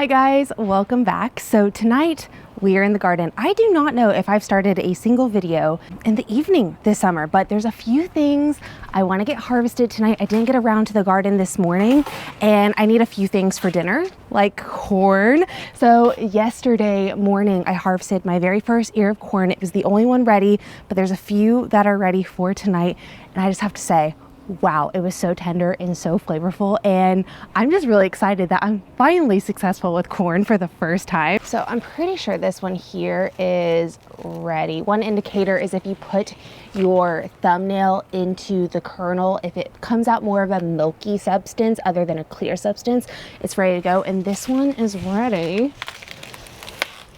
Hi guys, welcome back. So tonight we are in the garden. I do not know if I've started a single video in the evening this summer, but there's a few things I want to get harvested tonight. I didn't get around to the garden this morning and I need a few things for dinner, like corn. So yesterday morning I harvested my very first ear of corn. It was the only one ready, but there's a few that are ready for tonight. And I just have to say, wow, it was so tender and so flavorful, and I'm just really excited that I'm finally successful with corn for the first time. So I'm pretty sure this one here is ready. One indicator is if you put your thumbnail into the kernel, if it comes out more of a milky substance other than a clear substance, it's ready to go, and this one is ready.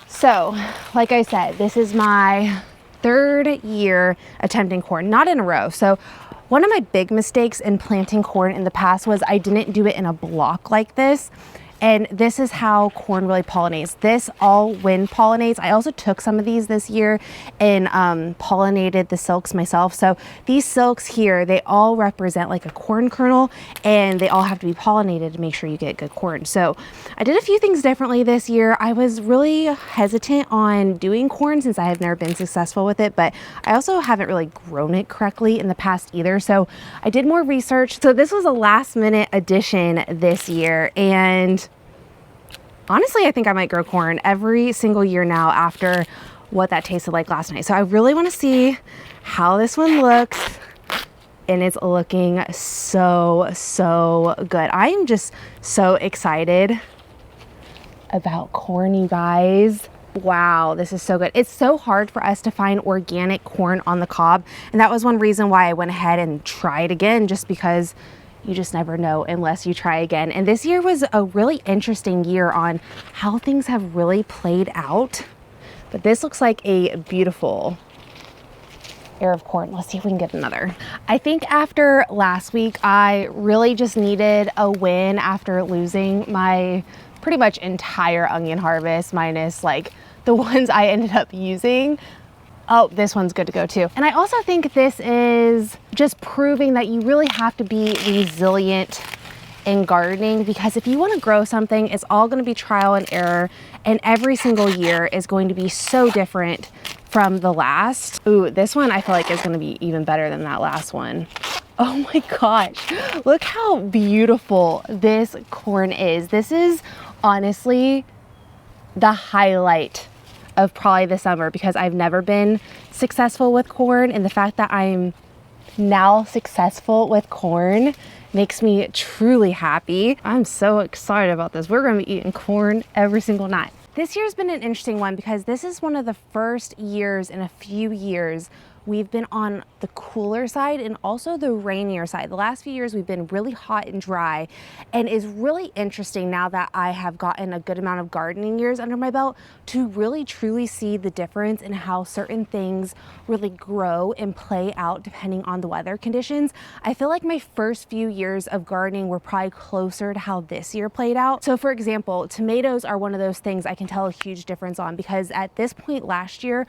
So like I said, this is my third year attempting corn, not in a row. So one of my big mistakes in planting corn in the past was I didn't do it in a block like this. And this is how corn really pollinates. This all wind pollinates. I also took some of these this year and pollinated the silks myself. So these silks here, they all represent like a corn kernel, and they all have to be pollinated to make sure you get good corn. So I did a few things differently this year. I was really hesitant on doing corn since I have never been successful with it, but I also haven't really grown it correctly in the past either. So I did more research. So this was a last minute addition this year, and honestly, I think I might grow corn every single year now after what that tasted like last night. So I really want to see how this one looks, and it's looking so good. I am just so excited about corn, you guys. Wow, this is so good. It's so hard for us to find organic corn on the cob, and that was one reason why I went ahead and tried again, just because you just never know unless you try again. And this year was a really interesting year on how things have really played out. But this looks like a beautiful ear of corn. Let's see if we can get another. I think after last week, I really just needed a win after losing my pretty much entire onion harvest, minus like the ones I ended up using. Oh, this one's good to go too. And I also think this is just proving that you really have to be resilient in gardening, because if you want to grow something, it's all going to be trial and error, and every single year is going to be so different from the last. Ooh, this one I feel like is going to be even better than that last one. Oh my gosh, look how beautiful this corn is. This is honestly the highlight of probably the summer, because I've never been successful with corn, and the fact that I'm now successful with corn makes me truly happy. I'm so excited about this. We're gonna be eating corn every single night. This year's been an interesting one because this is one of the first years in a few years we've been on the cooler side and also the rainier side. The last few years we've been really hot and dry, and it's really interesting now that I have gotten a good amount of gardening years under my belt to really truly see the difference in how certain things really grow and play out depending on the weather conditions. I feel like my first few years of gardening were probably closer to how this year played out. So for example, tomatoes are one of those things I can tell a huge difference on, because at this point last year,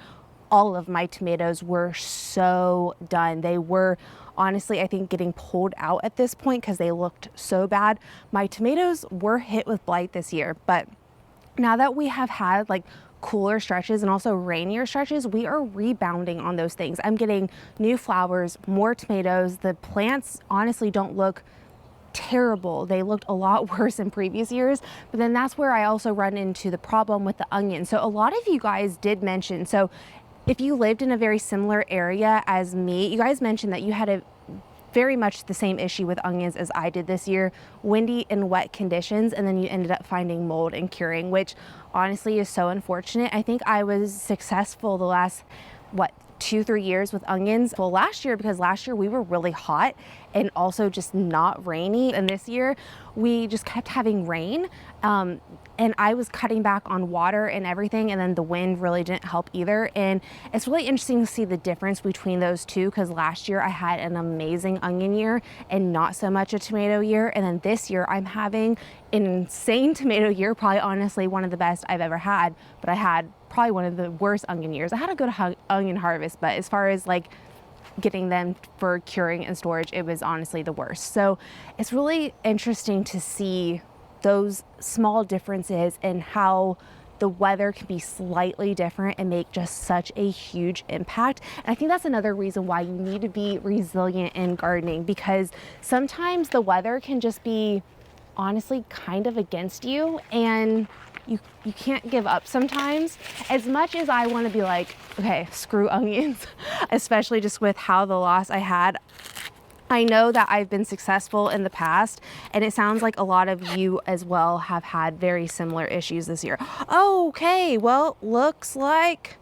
all of my tomatoes were so done. They were honestly, I think, getting pulled out at this point because they looked so bad. My tomatoes were hit with blight this year, but now that we have had like cooler stretches and also rainier stretches, we are rebounding on those things. I'm getting new flowers, more tomatoes. The plants honestly don't look terrible. They looked a lot worse in previous years, but then that's where I also run into the problem with the onion. So a lot of you guys did mention, so if you lived in a very similar area as me, you guys mentioned that you had a very much the same issue with onions as I did this year, windy and wet conditions, and then you ended up finding mold and curing, which honestly is so unfortunate. I think I was successful the last, 2-3 years with onions. Well, last year, because last year we were really hot and also just not rainy, and this year we just kept having rain, and I was cutting back on water and everything, and then the wind really didn't help either. And it's really interesting to see the difference between those two, because last year I had an amazing onion year and not so much a tomato year, and then this year I'm having an insane tomato year, probably honestly one of the best I've ever had, but I had probably one of the worst onion years. I had a good onion harvest, but as far as like getting them for curing and storage, it was honestly the worst. So it's really interesting to see those small differences in how the weather can be slightly different and make just such a huge impact. And I think that's another reason why you need to be resilient in gardening, because sometimes the weather can just be honestly kind of against you, and you can't give up sometimes. As much as I want to be like, okay, screw onions, especially just with how the loss I had, I know that I've been successful in the past, and it sounds like a lot of you as well have had very similar issues this year. Oh, okay, well, looks like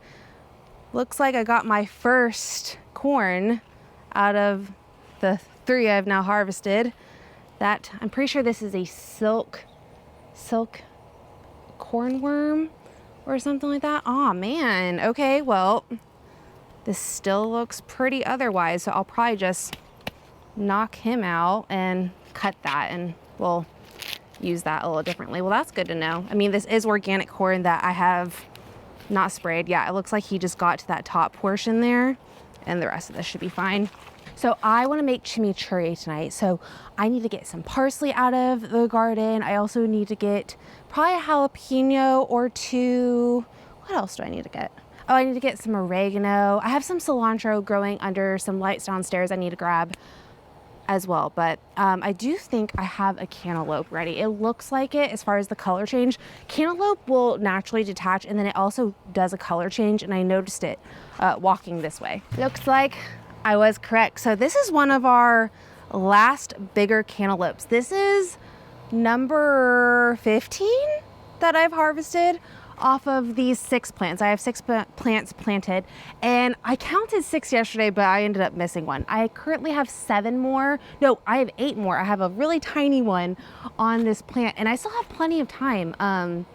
I got my first corn out of the 3 I've now harvested. That, I'm pretty sure this is a silk cornworm or something like that. Oh man, okay, well, this still looks pretty otherwise, so I'll probably just knock him out and cut that, and we'll use that a little differently. Well, that's good to know. I mean, this is organic corn that I have not sprayed. Yeah, it looks like he just got to that top portion there, and the rest of this should be fine. So I want to make chimichurri tonight, so I need to get some parsley out of the garden. I also need to get probably a jalapeno or 2. What else do I need to get? Oh, I need to get some oregano. I have some cilantro growing under some lights downstairs I need to grab as well, but I do think I have a cantaloupe ready. It looks like it as far as the color change. Cantaloupe will naturally detach, and then it also does a color change, and I noticed it walking this way. Looks like I was correct. So this is one of our last bigger cantaloupes. This is number 15 that I've harvested off of these 6 plants. I have 6 plants planted, and I counted 6 yesterday, but I ended up missing one. I currently have 7 more. No, I have 8 more. I have a really tiny one on this plant, and I still have plenty of time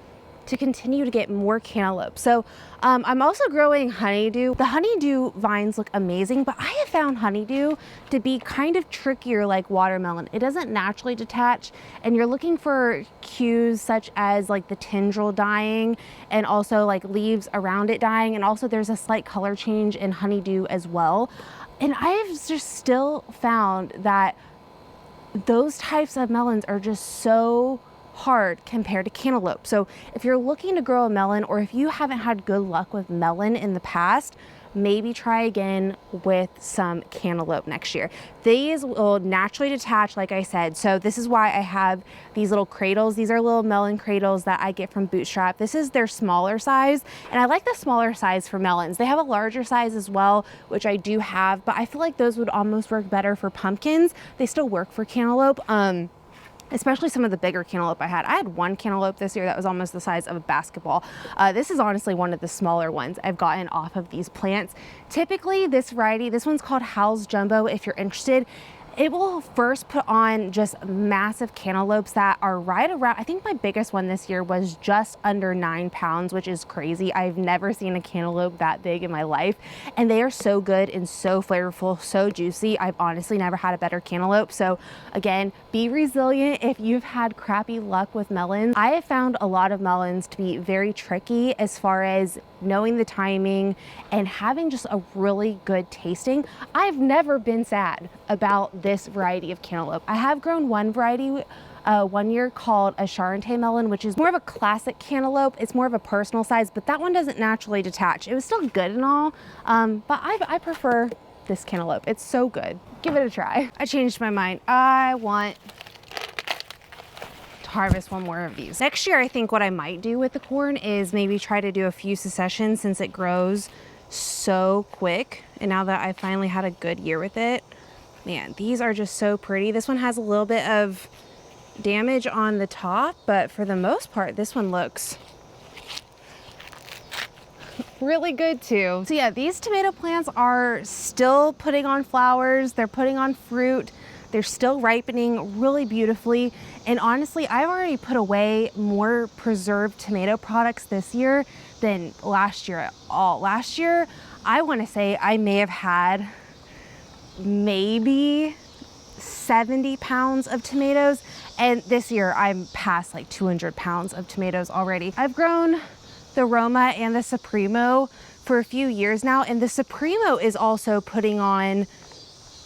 to continue to get more cantaloupe. So I'm also growing honeydew. The honeydew vines look amazing, but I have found honeydew to be kind of trickier like watermelon. It doesn't naturally detach, and you're looking for cues such as like the tendril dying, and also like leaves around it dying, and also there's a slight color change in honeydew as well. And I've just still found that those types of melons are just so hard compared to cantaloupe. So if you're looking to grow a melon, or if you haven't had good luck with melon in the past, maybe try again with some cantaloupe next year. These will naturally detach, like I said. So this is why I have these little cradles. These are little melon cradles that I get from Bootstrap. This is their smaller size, and I like the smaller size for melons. They have a larger size as well, which I do have, but I feel like those would almost work better for pumpkins. They still work for cantaloupe. Especially some of the bigger cantaloupe I had. I had one cantaloupe this year that was almost the size of a basketball. This is honestly one of the smaller ones I've gotten off of these plants. Typically this variety, this one's called Hal's Jumbo if you're interested. It will first put on just massive cantaloupes that are right around, I think my biggest one this year was just under 9 pounds, which is crazy. I've never seen a cantaloupe that big in my life, and they are so good and so flavorful, so juicy. I've honestly never had a better cantaloupe. So again, be resilient if you've had crappy luck with melons. I have found a lot of melons to be very tricky as far as knowing the timing and having just a really good tasting. I've never been sad about this variety of cantaloupe. I have grown one variety one year called a Charente melon, which is more of a classic cantaloupe. It's more of a personal size, but that one doesn't naturally detach. It was still good and all, but I prefer this cantaloupe. It's so good. Give it a try. I changed my mind. I want to harvest one more of these. Next year, I think what I might do with the corn is maybe try to do a few successions since it grows so quick. And now that I finally had a good year with it, man, these are just so pretty. This one has a little bit of damage on the top, but for the most part, this one looks really good too. So yeah, these tomato plants are still putting on flowers. They're putting on fruit. They're still ripening really beautifully. And honestly, I've already put away more preserved tomato products this year than last year at all. Last year, I want to say I may have had maybe 70 pounds of tomatoes, and this year I'm past like 200 pounds of tomatoes already. I've grown the Roma and the Supremo for a few years now, and the Supremo is also putting on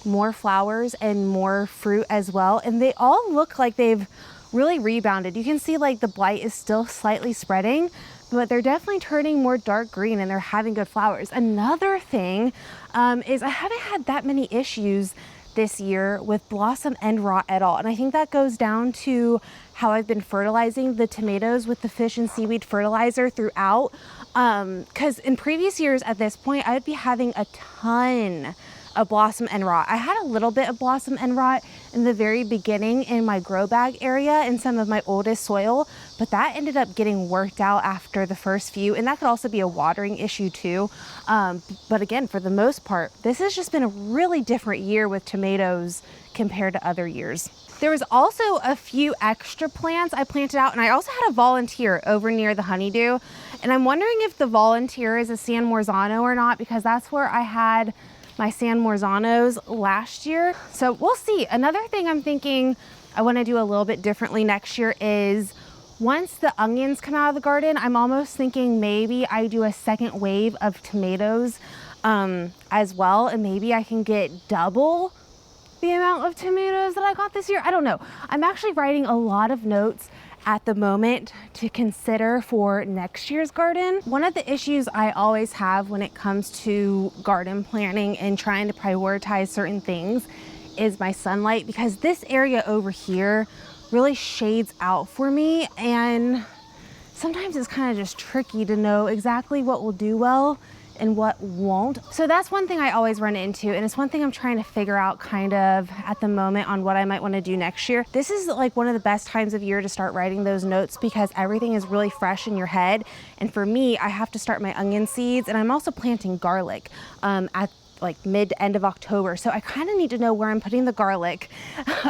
more flowers and more fruit as well, and they all look like they've really rebounded. You can see like the blight is still slightly spreading, but they're definitely turning more dark green and they're having good flowers. Another thing is I haven't had that many issues this year with blossom end rot at all. And I think that goes down to how I've been fertilizing the tomatoes with the fish and seaweed fertilizer throughout. Because in previous years at this point, I would be having a ton of blossom end rot. I had a little bit of blossom end rot in the very beginning in my grow bag area in some of my oldest soil, but that ended up getting worked out after the first few, and that could also be a watering issue too. But again, for the most part, this has just been a really different year with tomatoes compared to other years. There was also a few extra plants I planted out, and I also had a volunteer over near the honeydew, and I'm wondering if the volunteer is a San Morzano or not, because that's where I had my San Morzanos last year. So we'll see. Another thing I'm thinking I want to do a little bit differently next year is once the onions come out of the garden, I'm almost thinking maybe I do a second wave of tomatoes as well, and maybe I can get double the amount of tomatoes that I got this year. I don't know. I'm actually writing a lot of notes at the moment to consider for next year's garden. One of the issues I always have when it comes to garden planning and trying to prioritize certain things is my sunlight, because this area over here really shades out for me, and sometimes it's kind of just tricky to know exactly what will do well and what won't. So that's one thing I always run into, and it's one thing I'm trying to figure out kind of at the moment on what I might want to do next year. This is like one of the best times of year to start writing those notes because everything is really fresh in your head. And for me, I have to start my onion seeds, and I'm also planting garlic at like mid to end of October. So I kind of need to know where I'm putting the garlic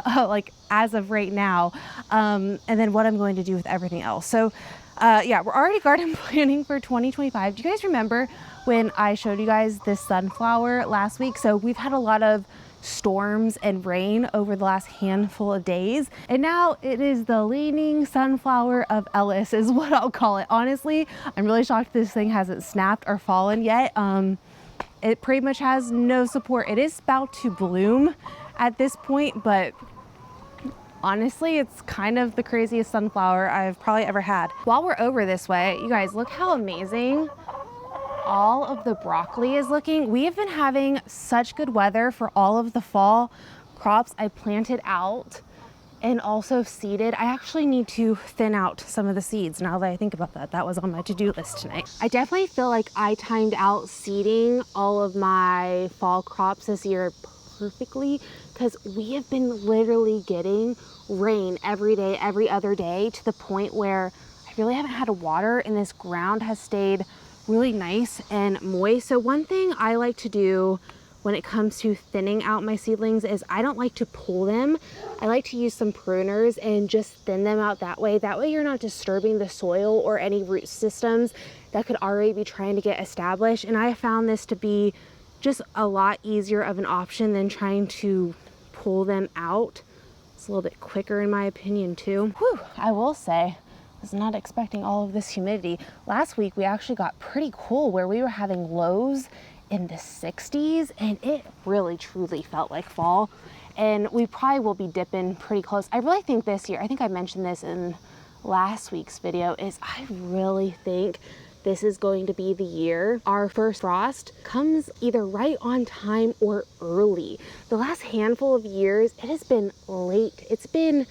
like as of right now, and then what I'm going to do with everything else. So yeah, we're already garden planning for 2025. Do you guys remember when I showed you guys this sunflower last week? So we've had a lot of storms and rain over the last handful of days, and now it is the leaning sunflower of Ellis is what I'll call it. Honestly, I'm really shocked this thing hasn't snapped or fallen yet. It pretty much has no support. It is about to bloom at this point, but honestly, it's kind of the craziest sunflower I've probably ever had. While we're over this way, you guys, look how amazing all of the broccoli is looking. We have been having such good weather for all of the fall crops I planted out and also seeded. I actually need to thin out some of the seeds now that I think about that. That was on my to-do list tonight. I definitely feel like I timed out seeding all of my fall crops this year perfectly, because we have been literally getting rain every day, every other day, to the point where I really haven't had to water, and this ground has stayed really nice and moist. So one thing I like to do when it comes to thinning out my seedlings is I don't like to pull them. I like to use some pruners and just thin them out that way. That way you're not disturbing the soil or any root systems that could already be trying to get established. And I found this to be just a lot easier of an option than trying to pull them out. It's a little bit quicker in my opinion too. Whew, I will say, I was not expecting all of this humidity. Last week we actually got pretty cool where we were having lows in the 60s, and it really truly felt like fall. And we probably will be dipping pretty close. I really think this year, I think I mentioned this in last week's video, is I really think this is going to be the year our first frost comes either right on time or early. The last handful of years, it has been late. It's been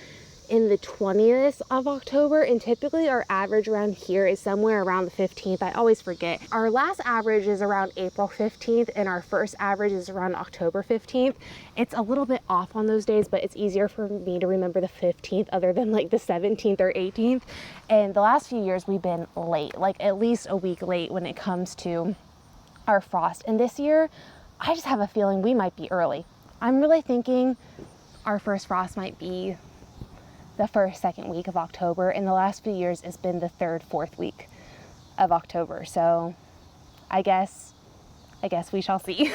in the 20th of October, and typically our average around here is somewhere around the 15th. I always forget. Our last average is around April 15th, and our first average is around October 15th. It's a little bit off on those days, but it's easier for me to remember the 15th other than like the 17th or 18th. And the last few years we've been late, like at least a week late when it comes to our frost. And this year, I just have a feeling we might be early. I'm really thinking our first frost might be the first, second week of October. In the last few years, it's been the third, fourth week of October. So I guess we shall see.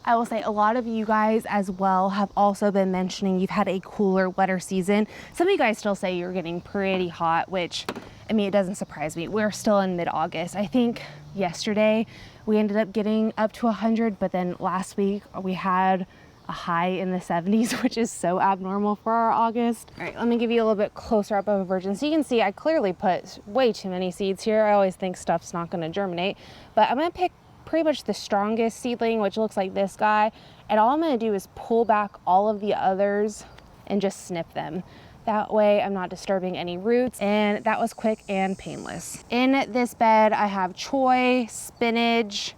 I will say a lot of you guys as well have also been mentioning you've had a cooler, wetter season. Some of you guys still say you're getting pretty hot, which, I mean, it doesn't surprise me. We're still in mid-August. I think yesterday we ended up getting up to 100, but then last week we had a high in the 70s, which is so abnormal for our August. All right, let me give you a little bit closer up of a version. So you can see I clearly put way too many seeds here. I always think stuff's not gonna germinate, but I'm gonna pick pretty much the strongest seedling, which looks like this guy. And all I'm gonna do is pull back all of the others and just snip them. That way I'm not disturbing any roots, and that was quick and painless. In this bed, I have choy, spinach,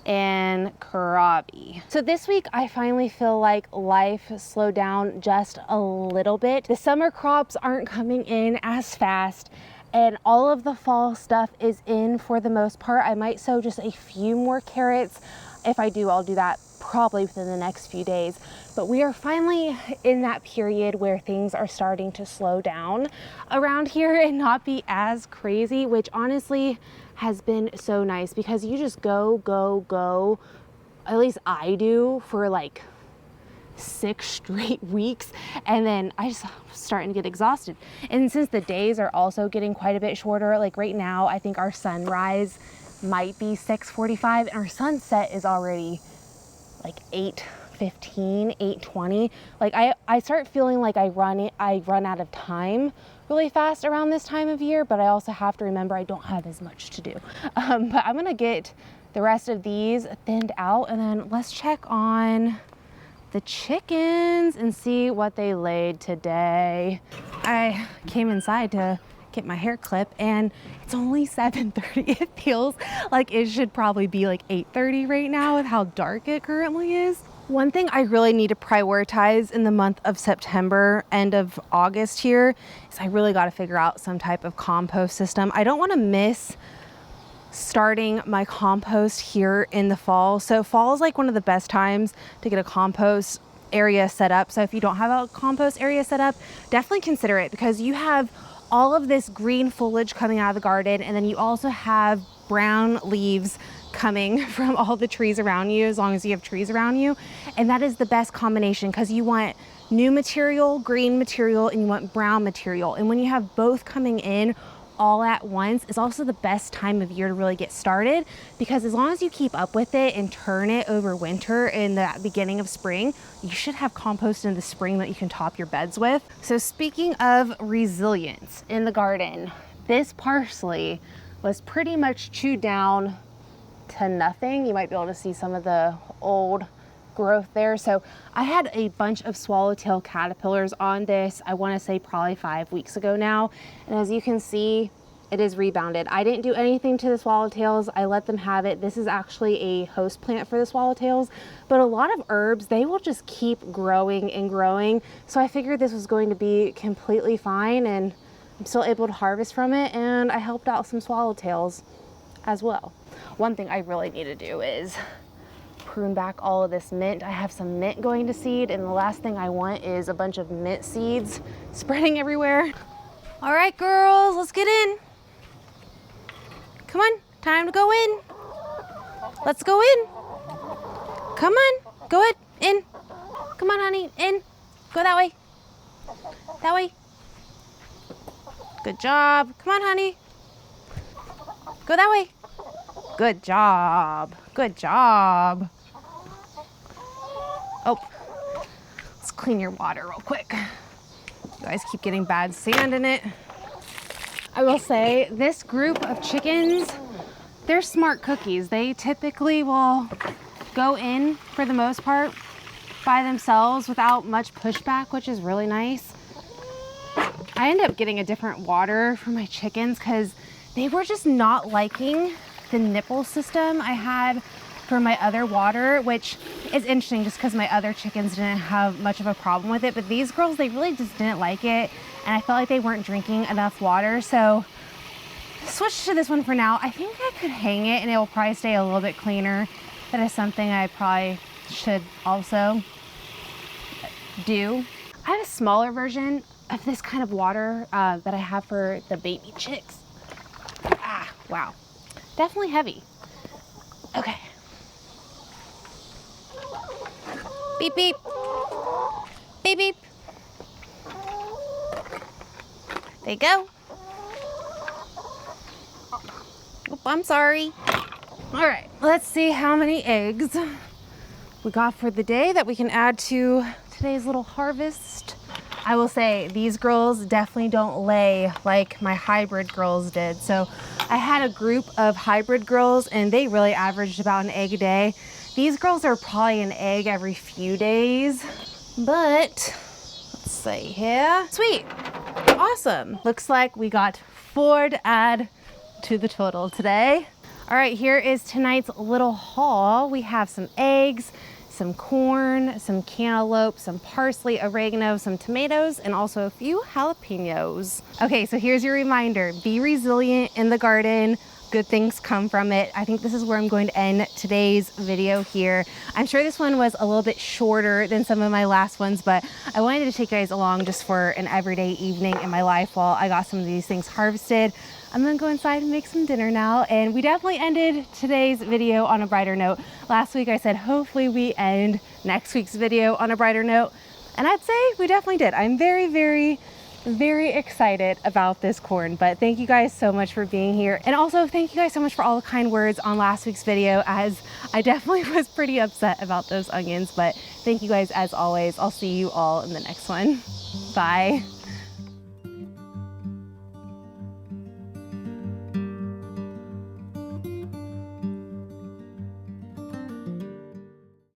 and kohlrabi. So this week I finally feel like life slowed down just a little bit. The summer crops aren't coming in as fast, and all of the fall stuff is in for the most part. I might sow just a few more carrots. If I do, I'll do that probably within the next few days. But we are finally in that period where things are starting to slow down around here and not be as crazy, which honestly has been so nice, because you just go, at least I do, for like 6 straight weeks, and then I just starting to get exhausted. And since the days are also getting quite a bit shorter, like right now I think our sunrise might be 6:45 and our sunset is already like 8:15, 8:20. Like I start feeling like I run out of time really fast around this time of year, but I also have to remember I don't have as much to do. But I'm gonna get the rest of these thinned out, and then let's check on the chickens and see what they laid today. I came inside to get my hair clipped and it's only 7:30. It feels like it should probably be like 8:30 right now with how dark it currently is. One thing I really need to prioritize in the month of September, end of August here, is I really got to figure out some type of compost system. I don't want to miss starting my compost here in the fall. So fall is like one of the best times to get a compost area set up. So if you don't have a compost area set up, definitely consider it, because you have all of this green foliage coming out of the garden, and then you also have brown leaves coming from all the trees around you, as long as you have trees around you. And that is the best combination, because you want new material, green material, and you want brown material. And when you have both coming in all at once, is also the best time of year to really get started, because as long as you keep up with it and turn it over winter in the beginning of spring, you should have compost in the spring that you can top your beds with. So speaking of resilience in the garden, this parsley was pretty much chewed down to nothing. You might be able to see some of the old growth there. So I had a bunch of swallowtail caterpillars on this, I want to say probably 5 weeks ago now. And as you can see, it is rebounded. I didn't do anything to the swallowtails. I let them have it. This is actually a host plant for the swallowtails, but a lot of herbs, they will just keep growing and growing. So I figured this was going to be completely fine, and I'm still able to harvest from it, and I helped out some swallowtails as well. One thing I really need to do is prune back all of this mint. I have some mint going to seed, and the last thing I want is a bunch of mint seeds spreading everywhere. All right, girls, let's get in. Come on, time to go in. Let's go in. Come on, go ahead, in. Come on, honey, in. Go that way. That way. Good job. Come on, honey. Go that way. Good job. Good job. Oh, let's clean your water real quick. You guys keep getting bad sand in it. I will say this group of chickens, they're smart cookies. They typically will go in for the most part by themselves without much pushback, which is really nice. I ended up getting a different water for my chickens because they were just not liking the nipple system I had for my other water, which is interesting just because my other chickens didn't have much of a problem with it. But these girls, they really just didn't like it. And I felt like they weren't drinking enough water. So switch to this one for now. I think I could hang it and it will probably stay a little bit cleaner. That is something I probably should also do. I have a smaller version of this kind of water that I have for the baby chicks. Ah, wow. Definitely heavy. Okay. Beep, beep. Beep, beep. There you go. Oop, I'm sorry. All right, let's see how many eggs we got for the day that we can add to today's little harvest. I will say these girls definitely don't lay like my hybrid girls did. So I had a group of hybrid girls and they really averaged about an egg a day. These girls are probably an egg every few days, but let's see here. Sweet, awesome. Looks like we got 4 to add to the total today. All right, here is tonight's little haul. We have some eggs, some corn, some cantaloupe, some parsley, oregano, some tomatoes, and also a few jalapenos. Okay, so here's your reminder. Be resilient in the garden. Good things come from it. I think this is where I'm going to end today's video here. I'm sure this one was a little bit shorter than some of my last ones, but I wanted to take you guys along just for an everyday evening in my life while I got some of these things harvested. I'm gonna go inside and make some dinner now, and we definitely ended today's video on a brighter note. Last week I said hopefully we end next week's video on a brighter note, and I'd say we definitely did. I'm very, very, very excited about this corn, but thank you guys so much for being here. And also thank you guys so much for all the kind words on last week's video, as I definitely was pretty upset about those onions, but thank you guys as always. I'll see you all in the next one. Bye.